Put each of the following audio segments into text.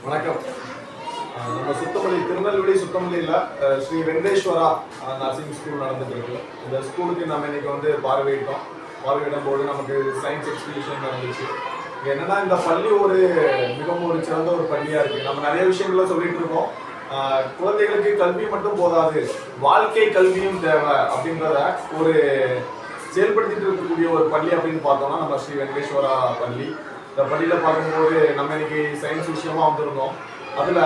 வணக்கம். நம்ம Suthamalli Tirunelveli சுத்தமல்லியில் Sri Venkateswara nursing school நடந்துட்டு இருக்கு. இந்த ஸ்கூலுக்கு நம்ம இன்னைக்கு வந்து பார்வையிடும் போது நமக்கு சயின்ஸ் எக்ஸிபிஷன் நடந்துச்சு. என்னன்னா இந்த பள்ளி மிகவும் ஒரு சிறந்த ஒரு பள்ளியா இருக்கு. நம்ம நிறைய விஷயங்கள சொல்லிட்டு இருக்கோம். குழந்தைகளுக்கு கல்வி மட்டும் போதாது, வாழ்க்கை கல்வியும் தேவை அப்படின்றத ஒரு செயல்படுத்திட்டு இருக்கக்கூடிய ஒரு பள்ளி அப்படின்னு பார்த்தோம்னா நம்ம ஸ்ரீ வெங்கடேஸ்வரா பள்ளி. இந்த பள்ளியில் பார்க்கும்போது நம்ம இன்னைக்கு சயின்ஸ் விஷயமா வந்திருந்தோம். அதுல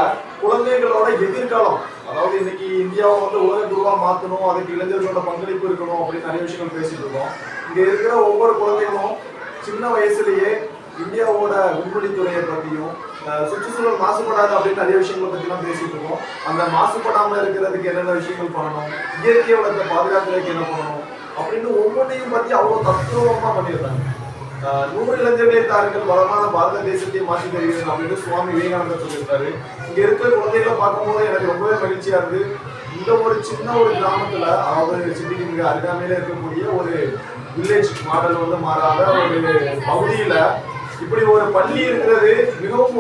குழந்தைகளோட எதிர்காலம், அதாவது இன்னைக்கு இந்தியாவை வந்து உலக குருவா மாற்றணும், அதுக்கு இளைஞர்களோட பங்களிப்பு இருக்கணும் அப்படின்னு நிறைய விஷயங்கள் பேசிட்டு இருக்கோம். இங்க இருக்கிற ஒவ்வொரு குழந்தைகளும் சின்ன வயசுலயே இந்தியாவோட விண்வெளித்துறையை பற்றியும் சுற்றுச்சூழல் மாசுபடாது அப்படின்னு நிறைய விஷயங்களை பற்றிலாம் பேசிட்டு இருக்கோம். அந்த மாசுபடாமல் இருக்கிறதுக்கு என்னென்ன விஷயங்கள் பண்ணணும், இயற்கை வளத்தை பாதுகாக்கிறதுக்கு என்ன பண்ணணும் அப்படின்னு ஒவ்வொன்றையும் பற்றி அவ்வளோ தத்துவமா பண்ணியிருந்தாங்க. 100 இளைஞர்களை தாருங்கள், வளமான பாரத தேசத்தை மாற்றி தருகிறேன் அப்படின்னு சுவாமி விவேகானந்தர் சொல்லியிருக்காரு. இங்க இருக்கிற குழந்தைகளை பார்க்கும்போது எனக்கு ரொம்பவே மகிழ்ச்சியா இருக்கு. இந்த ஒரு சின்ன ஒரு கிராமத்துல, அதாவது சிட்டிக்கு மிக அருகாமையில இருக்கக்கூடிய ஒரு வில்லேஜ் மாடல் வந்து மாறாத ஒரு பகுதியில இப்படி ஒரு பள்ளி இருக்கிறது மிகவும்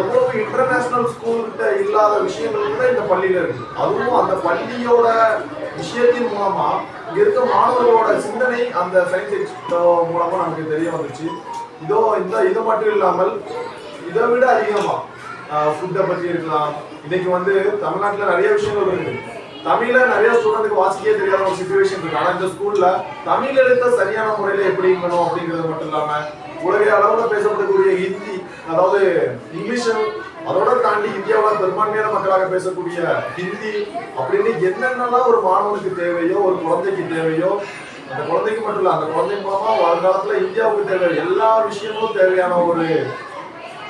எவ்வளவு இன்டர்நேஷனல் ஸ்கூல்கிட்ட இல்லாத விஷயங்கள் கூட இந்த பள்ளியில இருக்கு. அதுவும் அந்த பள்ளியோட விஷயத்தின் மூலமா இங்க இருக்க மாணவர்களோட சிந்தனை அந்த சயின்ஸ் மூலமா நமக்கு தெரிய வந்துச்சு. இது மட்டும் இல்லாமல் இதை விட அதிகமா ஃபுட்டை பற்றி இருக்கலாம். இன்னைக்கு வந்து தமிழ்நாட்டில் நிறைய விஷயங்கள் இருக்கு. தமிழ நிறைய ஸ்டூடெண்ட்டுக்கு வாசிக்கவே தெரியாத ஒரு சிச்சுவேஷன் இருக்கு. ஆனால் இந்த ஸ்கூல்ல தமிழ் எழுத்த சரியான முறையில எப்படி இருக்கணும் அப்படிங்கிறது மட்டும் இல்லாம உலக அளவில் பேசப்படக்கூடிய ஹிந்தி, அதாவது இங்கிலீஷ், அதோட தாண்டி இந்தியாவில் பெரும்பான்மையான மக்களாக பேசக்கூடிய ஹிந்தி அப்படின்னு என்னென்னலாம் ஒரு மாணவனுக்கு தேவையோ, ஒரு குழந்தைக்கு தேவையோ, அந்த குழந்தைக்கு மட்டும் இல்லை, அந்த குழந்தை மூலமா வருங்காலத்தில் இந்தியாவுக்கு தேவை எல்லா விஷயங்களும் தேவையான ஒரு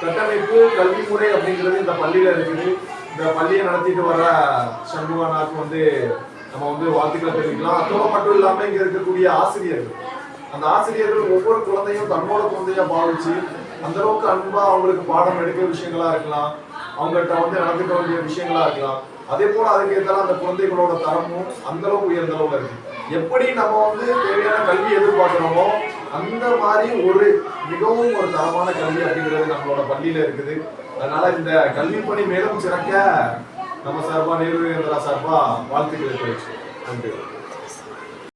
கட்டமைப்பு கல்வி முறை அப்படிங்கிறது இந்த பள்ளியில இருக்குது. இந்த பள்ளியை நடத்திட்டு வர சண்முகனாக்கு வந்து நம்ம வந்து வாழ்த்துக்களை தெரிவிக்கலாம். அதோட மட்டும் இல்லாமல் இங்க இருக்கக்கூடிய ஆசிரியர்கள், அந்த ஆசிரியர்கள் ஒவ்வொரு குழந்தையும் தன்னோட குழந்தையா பாவிச்சு அந்த அளவுக்கு அன்பா அவங்களுக்கு பாடம் எடுக்கிற விஷயங்களா இருக்கலாம், அவங்கள்ட்ட வந்து நடந்துக்க வேண்டிய விஷயங்களா இருக்கலாம். அதே போல அதுக்கு ஏற்றாலும் அந்த குழந்தைகளோட தரமும் அந்த அளவுக்கு உயர்ந்த அளவுல இருக்கு. எப்படி நம்ம வந்து தேவையான கல்வி எதிர்பார்க்கிறோமோ அந்த மாதிரி மிகவும் ஒரு தரமான கல்வி அப்படிங்கிறது நம்மளோட பள்ளியில இருக்குது. அதனால இந்த கல்வி பணி மேலும் சிறக்க நம்ம சார்பா நேரு சார்பா வாழ்த்துக்களை தெரிவிச்சு நன்றி.